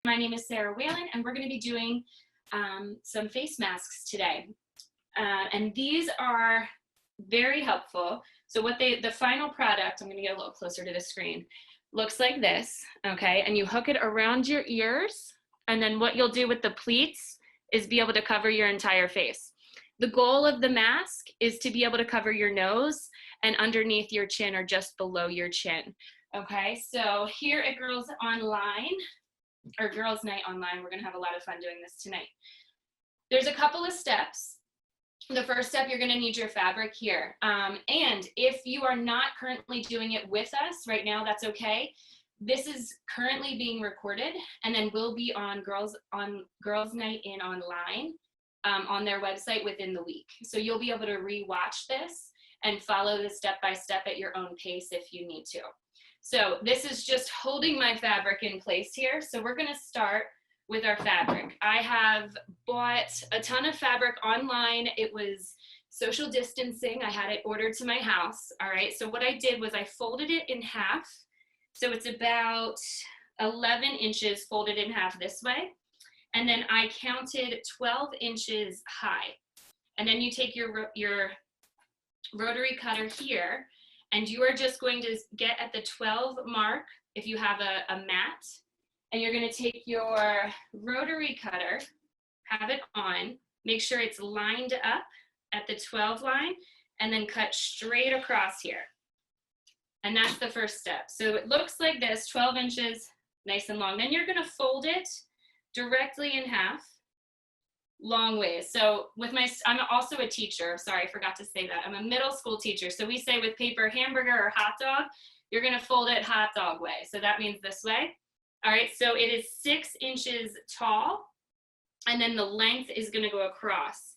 My name is Sarah Whelan, and we're going to be doing some face masks today. And these are very helpful. So what the final product, I'm going to get a little closer to the screen, looks like this, okay? And you hook it around your ears, and then what you'll do with the pleats is be able to cover your entire face. The goal of the mask is to be able to cover your nose and underneath your chin or just below your chin. Okay, so here at Girls Online, or Girls Night Online, we're gonna have a lot of fun doing this tonight. There's a couple of steps. The first step, you're gonna need your fabric here. And if you are not currently doing it with us right now, that's okay. This is currently being recorded and then will be on Girls Night In Online on their website within the week. So you'll be able to re-watch this and follow the step-by-step at your own pace if you need to. So this is just holding my fabric in place here. So we're gonna start with our fabric. I have bought a ton of fabric online. It was social distancing. I had it ordered to my house, all right? So what I did was I folded it in half. So it's about 11 inches folded in half this way. And then I counted 12 inches high. And then you take your rotary cutter here, and you are just going to get at the 12 mark if you have a mat, and you're going to take your rotary cutter, have it on, make sure it's lined up at the 12 line, and then cut straight across here. And that's the first step. So it looks like this, 12 inches, nice and long. Then you're going to fold it directly in half, long ways. So I'm also a teacher. Sorry, I forgot to say that. I'm a middle school teacher. So we say with paper hamburger or hot dog, you're going to fold it hot dog way. So that means this way. All right, so it is 6 inches tall, and then the length is going to go across.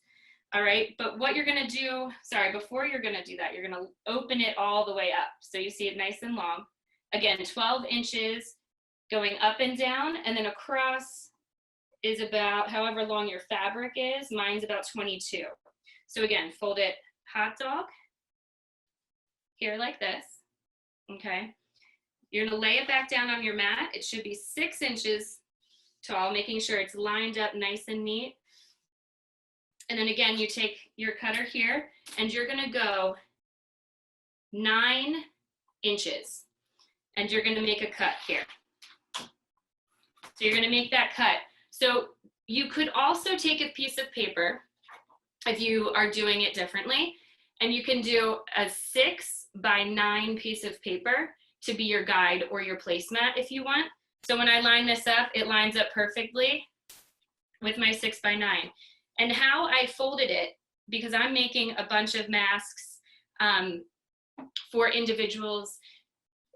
All right, but what you're going to do, sorry, before you're going to do that, you're going to open it all the way up. So you see it nice and long. Again, 12 inches going up and down, and then across is about however long your fabric is. Mine's about 22. So again, fold it hot dog here like this, okay? You're gonna lay it back down on your mat. It should be 6 inches tall, making sure it's lined up nice and neat. And then again, you take your cutter here and you're gonna go 9 inches and you're gonna make a cut here. So you're gonna make that cut. So you could also take a piece of paper if you are doing it differently, and you can do a 6 by 9 piece of paper to be your guide or your placemat if you want. So when I line this up, it lines up perfectly with my 6 by 9. And how I folded it, because I'm making a bunch of masks for individuals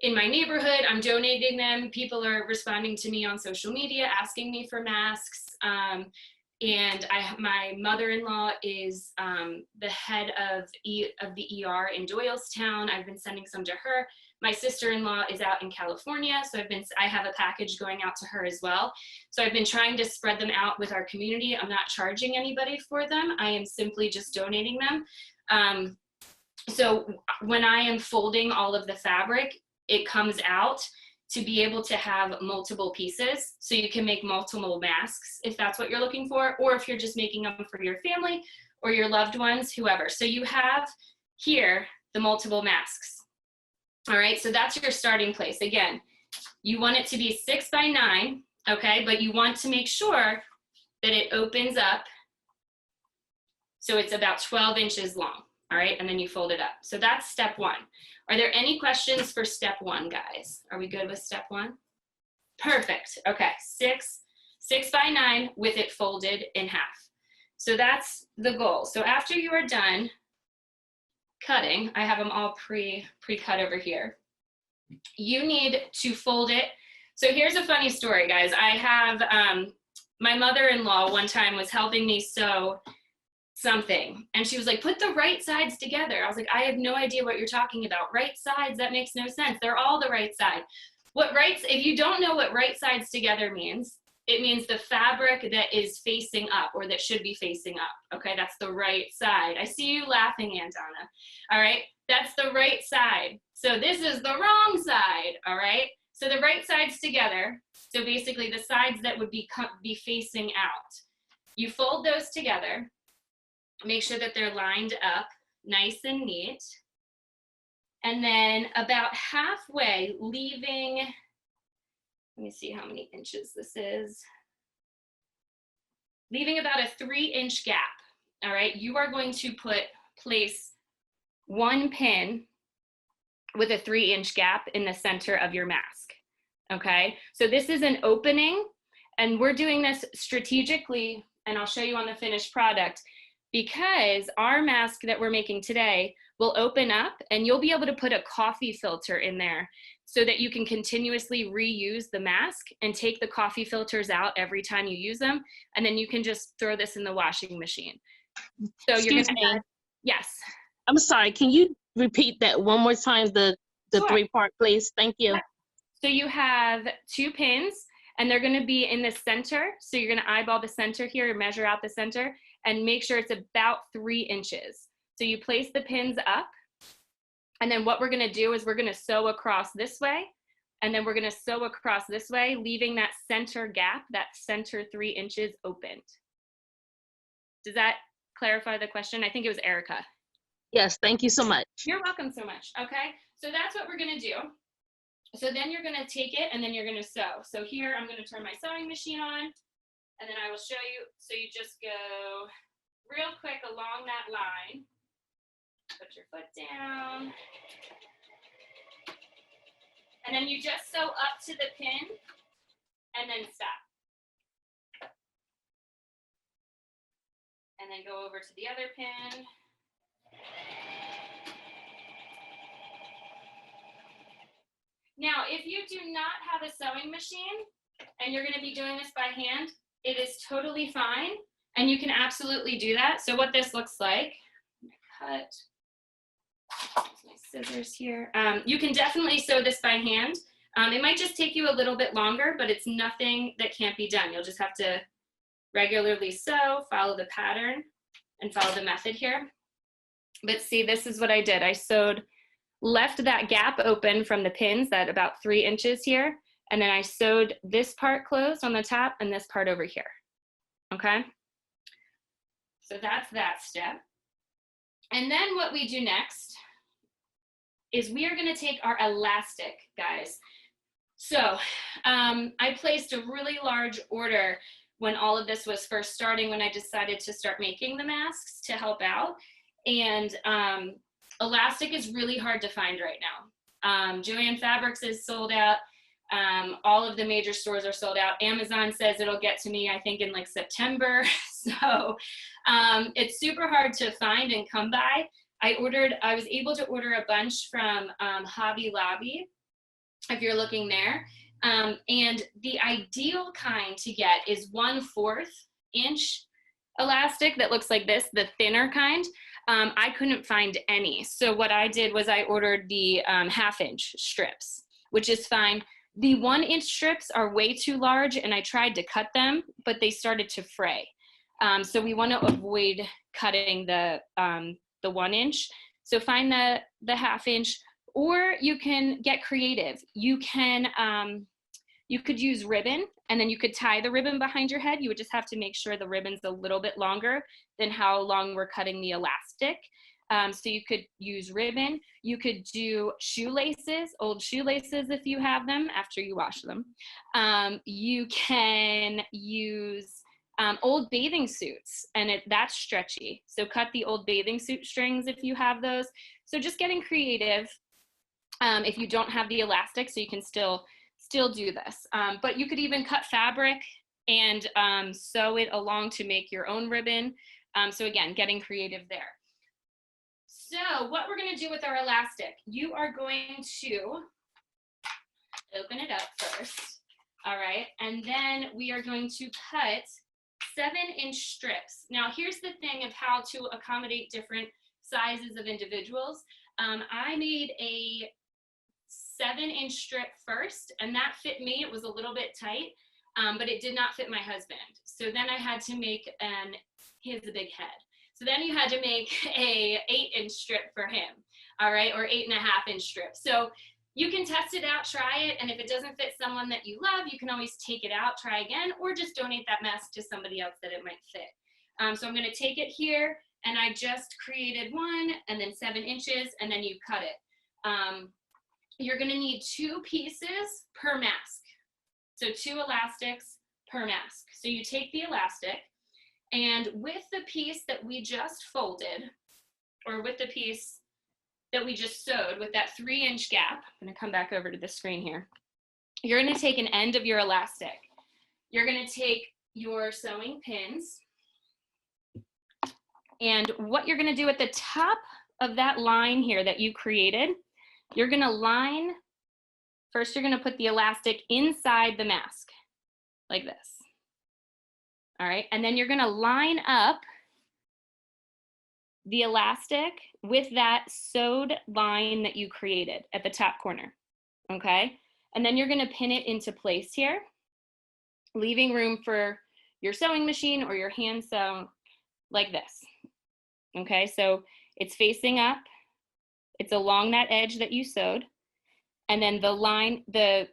in my neighborhood, I'm donating them. People are responding to me on social media, asking me for masks. And my mother-in-law is the head of the ER in Doylestown. I've been sending some to her. My sister-in-law is out in California, so I have a package going out to her as well. So I've been trying to spread them out with our community. I'm not charging anybody for them. I am simply just donating them. So when I am folding all of the fabric, it comes out to be able to have multiple pieces. So you can make multiple masks if that's what you're looking for, or if you're just making them for your family or your loved ones, whoever. So you have here the multiple masks. All right, so that's your starting place. Again, you want it to be 6 by 9, okay? But you want to make sure that it opens up so it's about 12 inches long. All right, and then you fold it up. So that's step 1. Are there any questions for step 1, guys? Are we good with step 1? Perfect. Okay, 6 by 9 with it folded in half. So that's the goal. So after you are done cutting, I have them all pre-cut over here. You need to fold it. So here's a funny story, guys. I have my mother-in-law one time was helping me sew something, and she was like, put the right sides together. I was like, I have no idea what you're talking about. Right sides? That makes no sense. They're all the right side. If you don't know what right sides together means, it means the fabric that is facing up, or that should be facing up. Okay, that's the right side. I see you laughing, Aunt Donna. All right, that's the right side. So this is the wrong side. All right, So the right sides together, so basically the sides that would be facing out. You fold those together, make sure that they're lined up nice and neat. And then about halfway, leaving, let me see how many inches this is. Leaving about a 3-inch gap, all right? You are going to place one pin with a 3-inch gap in the center of your mask, okay? So this is an opening, and we're doing this strategically, and I'll show you on the finished product, because our mask that we're making today will open up and you'll be able to put a coffee filter in there so that you can continuously reuse the mask and take the coffee filters out every time you use them. And then you can just throw this in the washing machine. So Excuse me. Yes. I'm sorry, can you repeat that one more time, the Sure. 3-part, please? Thank you. So you have 2 pins and they're gonna be in the center. So you're gonna eyeball the center here, measure out the center and make sure it's about 3 inches. So you place the pins up, and then what we're gonna do is we're gonna sew across this way, and then we're gonna sew across this way, leaving that center gap, that center 3 inches opened. Does that clarify the question? I think it was Erica. Yes, thank you so much. You're welcome so much, okay? So that's what we're gonna do. So then you're gonna take it and then you're gonna sew. So here I'm gonna turn my sewing machine on, and then I will show you. So you just go real quick along that line. Put your foot down. And then you just sew up to the pin and then stop. And then go over to the other pin. Now, if you do not have a sewing machine and you're going to be doing this by hand, it is totally fine, and you can absolutely do that. So what this looks like, cut my scissors here. You can definitely sew this by hand. It might just take you a little bit longer, but it's nothing that can't be done. You'll just have to regularly sew, follow the pattern, and follow the method here. But see, this is what I did. I left that gap open from the pins, that about 3 inches here, and then I sewed this part closed on the top and this part over here, okay? So that's that step. And then what we do next is we are gonna take our elastic, guys. So I placed a really large order when all of this was first starting, when I decided to start making the masks to help out. And elastic is really hard to find right now. Joann Fabrics is sold out. All of the major stores are sold out. Amazon says it'll get to me, I think, in like September. So it's super hard to find and come by. I was able to order a bunch from Hobby Lobby, if you're looking there. And the ideal kind to get is 1/4 inch elastic that looks like this, the thinner kind. I couldn't find any. So what I did was I ordered the 1/2 inch strips, which is fine. The 1 inch strips are way too large and I tried to cut them, but they started to fray. So we want to avoid cutting the 1 inch. So find the 1/2 inch, or you can get creative. You could use ribbon, and then you could tie the ribbon behind your head. You would just have to make sure the ribbon's a little bit longer than how long we're cutting the elastic. So you could use ribbon. You could do shoelaces, old shoelaces if you have them after you wash them. You can use old bathing suits, and that's stretchy. So cut the old bathing suit strings if you have those. So just getting creative if you don't have the elastic, so you can still do this. But you could even cut fabric and sew it along to make your own ribbon. So again, getting creative there. So what we're gonna do with our elastic, you are going to open it up first, all right? And then we are going to cut 7-inch strips. Now here's the thing of how to accommodate different sizes of individuals. I made a 7-inch strip first, and that fit me. It was a little bit tight, but it did not fit my husband. So then I had to make he has a big head. So then you had to make a 8-inch strip for him, all right, or 8.5-inch strip. So You can test it out, try it, and if it doesn't fit someone that you love, you can always take it out, try again, or just donate that mask to somebody else that it might fit. So I'm gonna take it here, and I just created 1 and then 7 inches, and then you cut it. You're gonna need 2 pieces per mask. So 2 elastics per mask. So you take the elastic, and with the piece that we just folded, or with the piece that we just sewed with that 3-inch gap, I'm gonna come back over to the screen here. You're gonna take an end of your elastic. You're gonna take your sewing pins, and what you're gonna do at the top of that line here that you created, you're gonna line, first you're gonna put the elastic inside the mask, like this. All right, and then you're gonna line up the elastic with that sewed line that you created at the top corner, okay? And then you're gonna pin it into place here, leaving room for your sewing machine or your hand sew like this, okay? So it's facing up, it's along that edge that you sewed, and then the line, the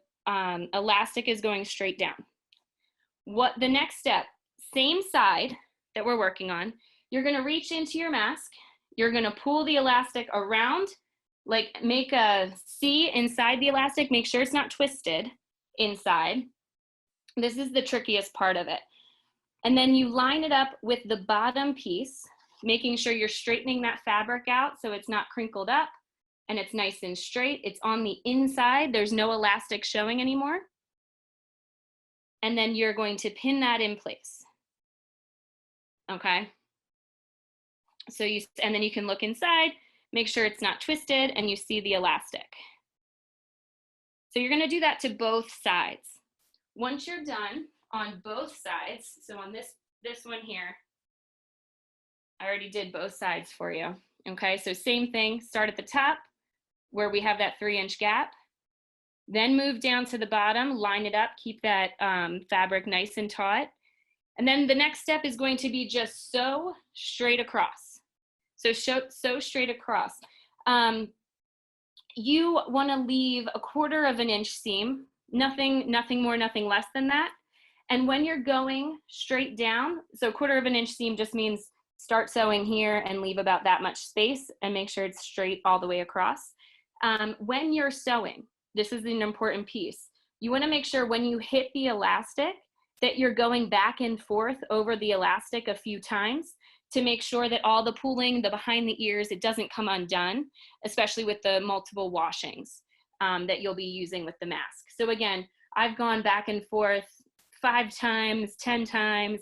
elastic is going straight down. What the next step, same side that we're working on, you're gonna reach into your mask, you're gonna pull the elastic around, like make a C inside the elastic, make sure it's not twisted inside. This is the trickiest part of it. And then you line it up with the bottom piece, making sure you're straightening that fabric out so it's not crinkled up and it's nice and straight. It's on the inside, there's no elastic showing anymore. And then you're going to pin that in place, okay? So and then you can look inside, make sure it's not twisted, and you see the elastic. So you're gonna do that to both sides. Once you're done on both sides, so on this one here, I already did both sides for you, okay? So same thing, start at the top where we have that 3-inch gap, then move down to the bottom, line it up, keep that fabric nice and taut. And then the next step is going to be just sew straight across. So sew straight across. You want to leave 1/4 of an inch seam, nothing more, nothing less than that. And when you're going straight down, so 1/4 of an inch seam just means start sewing here and leave about that much space and make sure it's straight all the way across. When you're sewing, this is an important piece. You want to make sure when you hit the elastic that you're going back and forth over the elastic a few times to make sure that all the pulling, the behind the ears, it doesn't come undone, especially with the multiple washings that you'll be using with the mask. So again, I've gone back and forth 5 times, 10 times,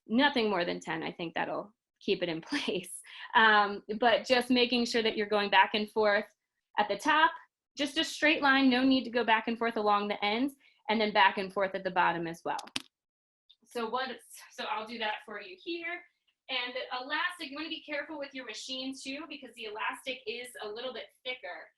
nothing more than 10. I think that'll keep it in place. But just making sure that you're going back and forth at the top, just a straight line, no need to go back and forth along the ends, and then back and forth at the bottom as well. So I'll do that for you here. And the elastic, you want to be careful with your machine too, because the elastic is a little bit thicker.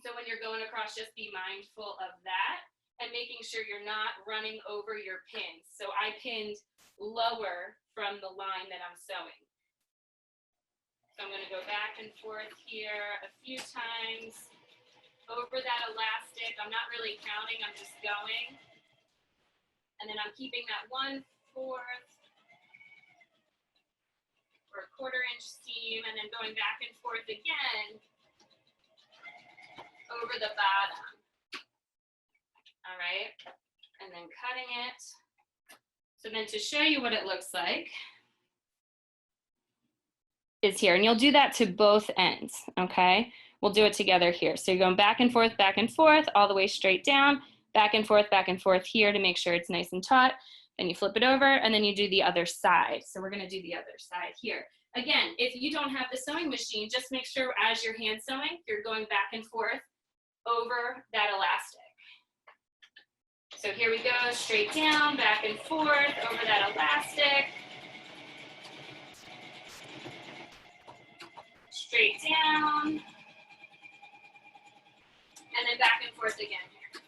So when you're going across, just be mindful of that and making sure you're not running over your pins. So I pinned lower from the line that I'm sewing. So I'm going to go back and forth here a few times over that elastic. I'm not really counting, I'm just going. And then I'm keeping that 1/4 or 1/4 inch seam, and then going back and forth again over the bottom. All right, and then cutting it. So then to show you what it looks like is here, and you'll do that to both ends, okay? We'll do it together here. So you're going back and forth, all the way straight down, back and forth here to make sure it's nice and taut. Then you flip it over, and then you do the other side. So we're gonna do the other side here. Again, if you don't have the sewing machine, just make sure as you're hand sewing, you're going back and forth over that elastic. So here we go, straight down, back and forth over that elastic. Straight down. And then back and forth again here.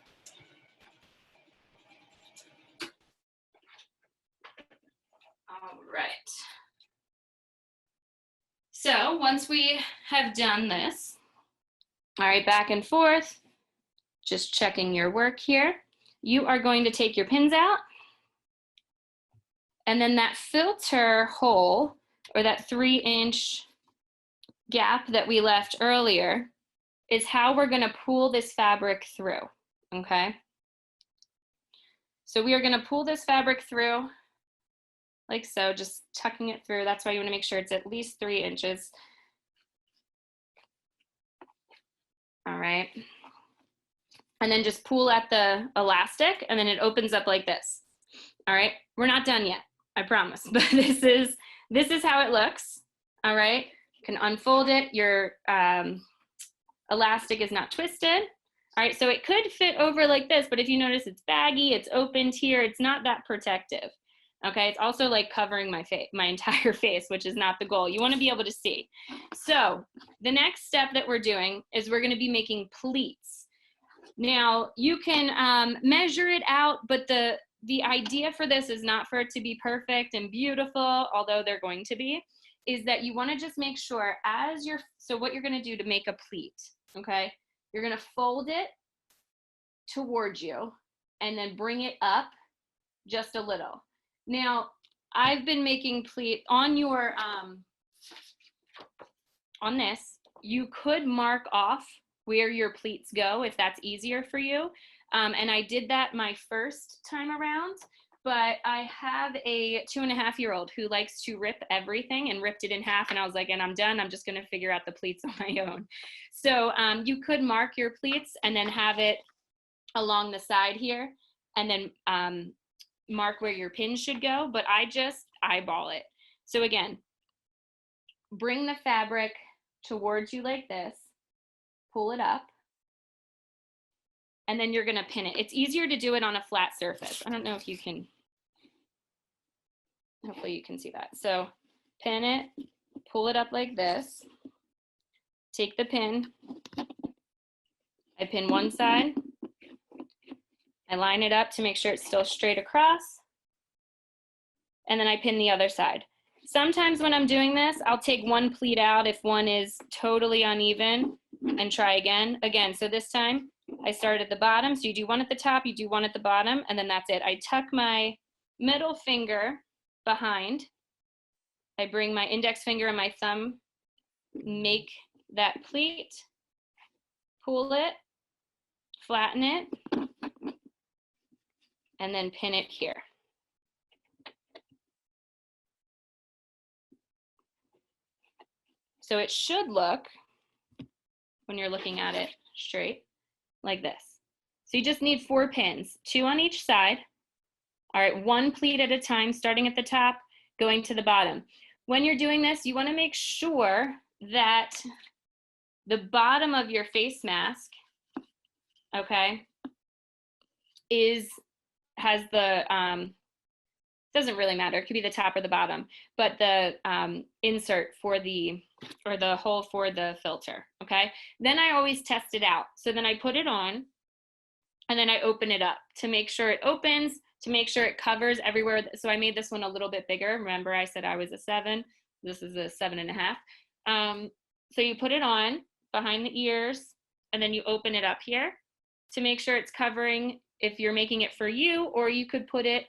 All right. So once we have done this, All right, back and forth, just checking your work here. You are going to take your pins out, and then that filter hole, or that 3-inch gap that we left earlier, is how we're gonna pull this fabric through, okay? So we are gonna pull this fabric through like so, just tucking it through. That's why you wanna make sure it's at least 3 inches. All right. And then just pull at the elastic, and then it opens up like this. All right, we're not done yet, I promise, but this is how it looks. All right, you can unfold it. Your elastic is not twisted. All right, so it could fit over like this, but if you notice it's baggy, it's opened here, it's not that protective. Okay, it's also like covering my face, my entire face, which is not the goal. You want to be able to see. So the next step that we're doing is we're going to be making pleats. Now you can measure it out, but the idea for this is not for it to be perfect and beautiful, although they're going to be, is that you want to just make sure as you're, so what you're going to do to make a pleat, okay, you're going to fold it towards you and then bring it up just a little. Now, I've been making pleat on your, on this, you could mark off where your pleats go if that's easier for you. And I did that my first time around, but I have a 2.5-year-old who likes to rip everything, and ripped it in half, and I was like, and I'm done, I'm just gonna figure out the pleats on my own. So you could mark your pleats and then have it along the side here, and then mark where your pin should go, but I just eyeball it. So again, bring the fabric towards you like this, pull it up, and then you're gonna pin it. It's easier to do it on a flat surface. I don't know if you can, hopefully you can see that. So pin it, pull it up like this, take the pin, I pin one side, I line it up to make sure it's still straight across, and then I pin the other side. Sometimes when I'm doing this, I'll take one pleat out if one is totally uneven and try again. So this time I start at the bottom. So you do one at the top, you do one at the bottom, and then that's it. I tuck my middle finger behind. I bring my index finger and my thumb, make that pleat, pull it, flatten it, and then pin it here. So it should look, when you're looking at it straight, like this. So you just need 4 pins, 2 on each side. All right, 1 pleat at a time, starting at the top, going to the bottom. When you're doing this, you want to make sure that the bottom of your face mask, okay, has the, doesn't really matter, it could be the top or the bottom, but the insert for the, or the hole for the filter, okay? Then I always test it out. So then I put it on, and then I open it up to make sure it opens, to make sure it covers everywhere. So I made this one a little bit bigger. Remember I said I was a 7, this is a 7.5. So you put it on behind the ears, and then you open it up here to make sure it's covering if you're making it for you, or you could put it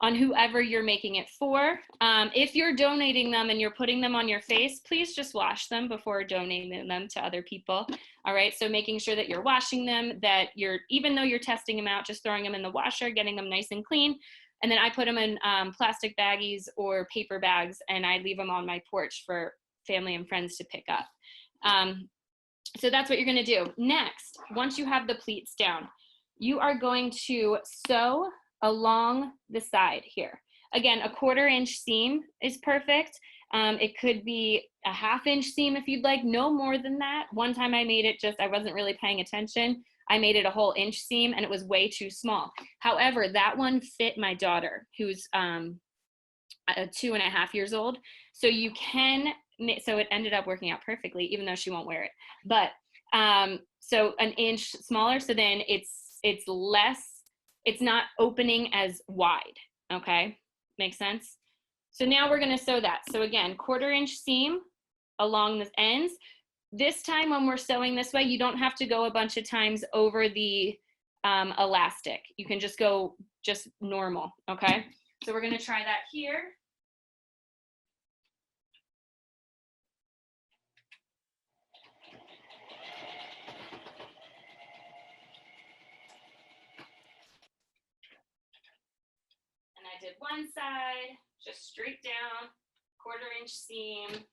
on whoever you're making it for. If you're donating them and you're putting them on your face, please just wash them before donating them to other people. All right, so making sure that you're washing them, that you're, even though you're testing them out, just throwing them in the washer, getting them nice and clean. And then I put them in plastic baggies or paper bags, and I leave them on my porch for family and friends to pick up. So that's what you're gonna do. Next, once you have the pleats down, you are going to sew along the side here. Again, a 1/4 inch seam is perfect. It could be a 1/2 inch seam if you'd like, no more than that. One time I made it just, I wasn't really paying attention. I made it a whole inch seam and it was way too small. However, that one fit my daughter, who's 2.5 years old. So you can, so it ended up working out perfectly, even though she won't wear it. But so an inch smaller, so then it's less, it's not opening as wide, okay? Makes sense? So now we're gonna sew that. So again, 1/4 inch seam along the ends. this time when we're sewing this way, you don't have to go a bunch of times over the elastic. You can just go just normal, okay? So we're gonna try that here. And I did one side, just straight down, 1/4 inch seam.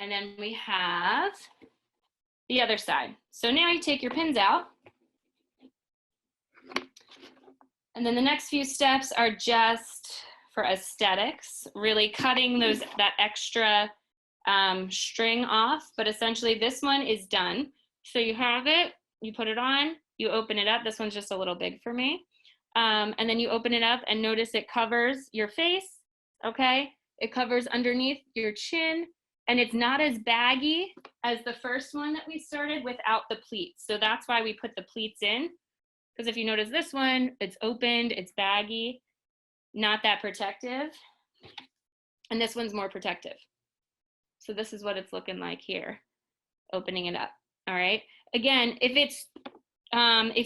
And then we have the other side. So now you take your pins out. And then the next few steps are just for aesthetics, really cutting that extra string off, but essentially this one is done. So you have it, you put it on, you open it up. This one's just a little big for me. And then you open it up and notice it covers your face, okay? It covers underneath your chin, and it's not as baggy as the first one that we started without the pleats. So that's why we put the pleats in, because if you notice this one, it's opened, it's baggy, not that protective. And this one's more protective. So this is what it's looking like here, opening it up, all right? Again, if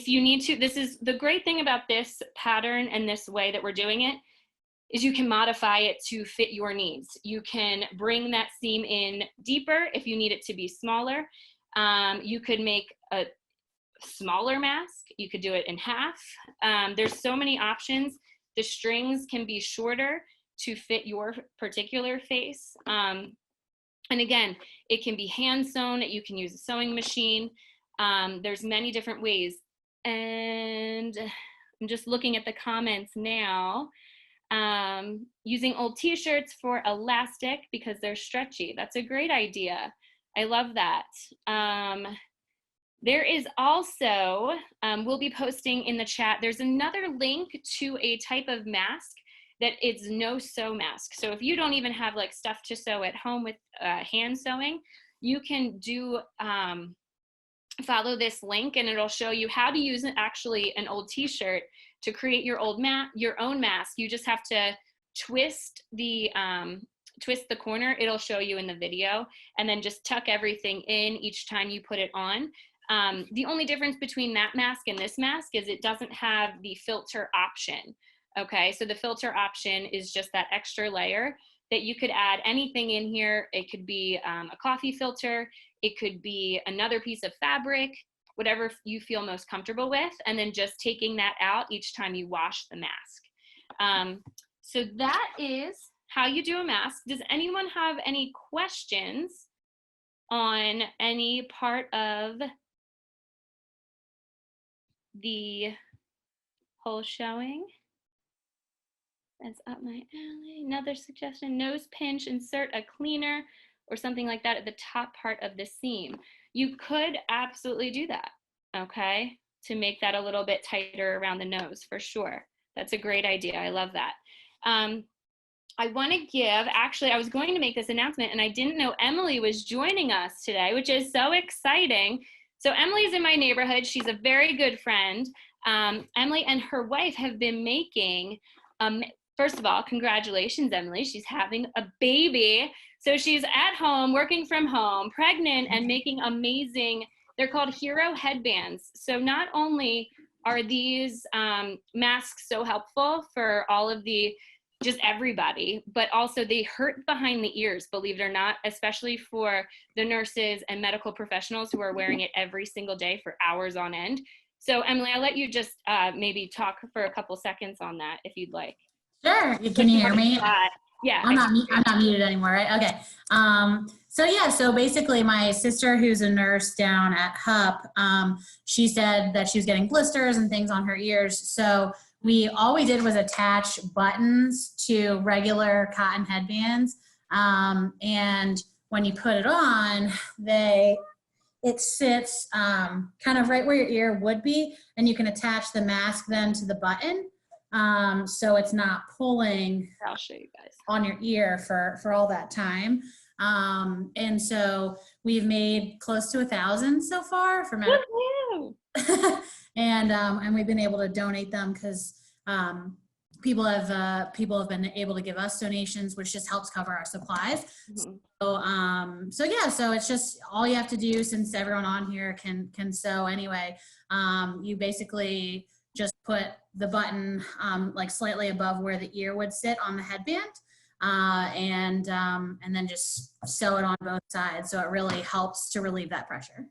you need to, this is the great thing about this pattern and this way that we're doing it, is you can modify it to fit your needs. You can bring that seam in deeper if you need it to be smaller. You could make a smaller mask. You could do it in half. There's so many options. The strings can be shorter to fit your particular face. And again, it can be hand sewn. You can use a sewing machine. There's many different ways. And I'm just looking at the comments now. Using old t-shirts for elastic because they're stretchy. That's a great idea. I love that. There is also, we'll be posting in the chat, there's another link to a type of mask that it's no sew mask. So if you don't even have like stuff to sew at home with hand sewing, you can do follow this link and it'll show you how to use actually an old t-shirt to create your own mask. You just have to twist the corner. It'll show you in the video, and then just tuck everything in each time you put it on. The only difference between that mask and this mask is it doesn't have the filter option. Okay, so the filter option is just that extra layer that you could add anything in here. It could be a coffee filter, it could be another piece of fabric, whatever you feel most comfortable with, and then just taking that out each time you wash the mask. So that is how you do a mask. Does anyone have any questions on any part of the whole showing? That's up my alley. Another suggestion, nose pinch, insert a cleaner or something like that at the top part of the seam. You could absolutely do that, okay, to make that a little bit tighter around the nose, for sure. That's a great idea. I love that. I want to give, actually, I was going to make this announcement and I didn't know Emily was joining us today, which is so exciting. So Emily's in my neighborhood. She's a very good friend. Emily and her wife have been making, first of all, congratulations, Emily. She's having a baby. So she's at home, working from home, pregnant, and making amazing, they're called hero headbands. So not only are these masks so helpful for all of just everybody, but also they hurt behind the ears, believe it or not, especially for the nurses and medical professionals who are wearing it every single day for hours on end. So Emily, I'll let you just maybe talk for a couple seconds on that if you'd like. Sure. Can you hear me? Yeah. I'm not muted anymore, right? Okay. So basically my sister, who's a nurse down at HUP, she said that she was getting blisters and things on her ears. So all we did was attach buttons to regular cotton headbands. And when you put it on, it sits kind of right where your ear would be, and you can attach the mask then to the button. So it's not pulling I'll show you guys on your ear for all that time. And so we've made close to 1,000 so far for medical. Woohoo! And we've been able to donate them because people have been able to give us donations, which just helps cover our supplies. So yeah, so it's just all you have to do, since everyone on here can sew anyway. You basically just put the button like slightly above where the ear would sit on the headband, and then just sew it on both sides. So it really helps to relieve that pressure.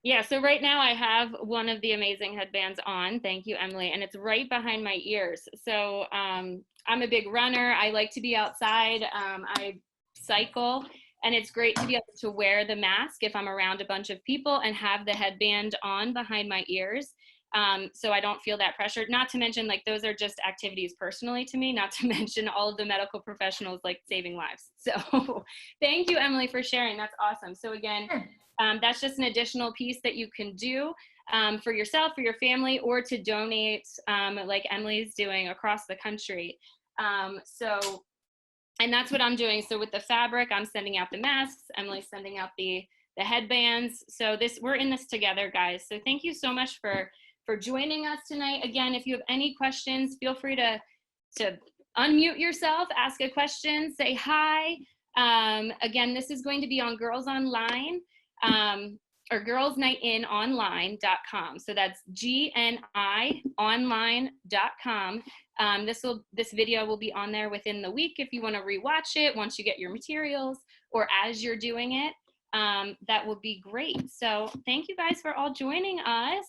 Yeah, so right now I have one of the amazing headbands on. Thank you, Emily. And it's right behind my ears. So I'm a big runner. I like to be outside. I cycle. And it's great to be able to wear the mask if I'm around a bunch of people and have the headband on behind my ears. So I don't feel that pressure. Not to mention, like, those are just activities personally to me, not to mention all of the medical professionals, like, saving lives. So thank you, Emily, for sharing. That's awesome. So again, that's just an additional piece that you can do for yourself, for your family, or to donate like Emily's doing across the country. And that's what I'm doing. So with the fabric, I'm sending out the masks. Emily's sending out the headbands. So we're in this together, guys. So thank you so much for joining us tonight. Again, if you have any questions, feel free to unmute yourself, ask a question, say hi. Again, this is going to be on Girls Online, or girlsnightinonline.com. So that's GNI online.com. This video will be on there within the week if you want to rewatch it once you get your materials, or as you're doing it. That would be great. So thank you guys for all joining us.